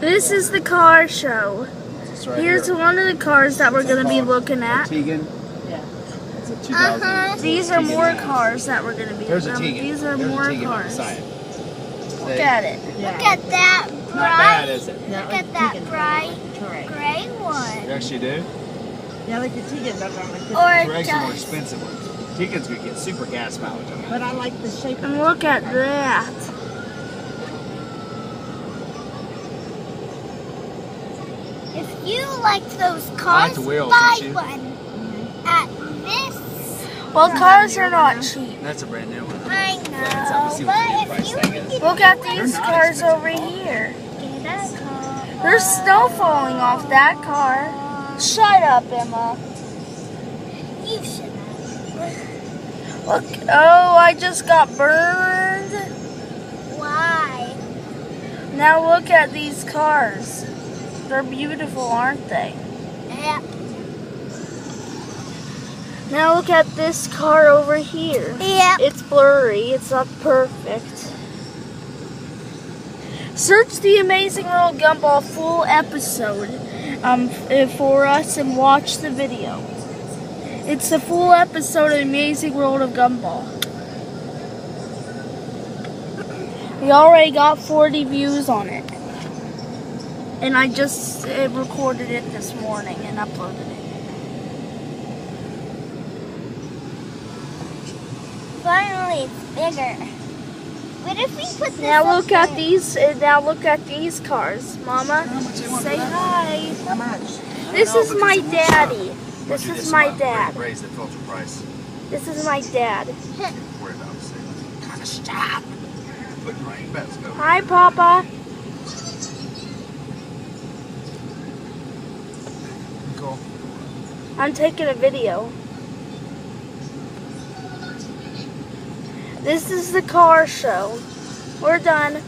This is the car show. Right Here's here. one of the cars that we're going to be looking A at. Tegan. Yeah. It's a 2000. These are Tegan more S. cars that we're going to be There's a looking at. Tegan. These are There's more a Tegan on the cars. side. Look at it. Yeah. Look at that Not bad, bright, is it? Yeah, look like at that Tegan, bright Touareg. gray You one. actually do? Yeah, like the Tegan, but I don't like this. Or one. Touaregs are more does. expensive ones. Tegan's gonna get super gas mileage on that. But I like the shape of And it. look at that. If you liked those I cars, like the wheels, buy don't you? one at this. Well, cars are not cheap. That's a brand new one. I That's how we see know, what the new but price if you tag is. Look at They're these not cars expensive over at all. here. get a car, There's snow falling off that car. Shut up, Emma. you should have. Look. Oh, I just got burned. Why? Now look at these cars. They're beautiful, aren't they? Yep. Now look at this car over here. Yep. It's blurry. It's not perfect. Search the Amazing World Gumball full episode for us and watch the video. It's a full episode of Amazing World of Gumball. We already got 40 views on it. And I just recorded it this morning and uploaded it. Finally, it's bigger. What if we put this Now up look at there? these. Now look at these cars, Mama. Say hi. How much? This know, is because my it won't daddy. Once This you is just my about dad. Raise the filter price. This is my dad. Worry about it. Gotta stop. Put right best go. Hi, Papa. Cool. I'm taking a video. This is the car show. We're done.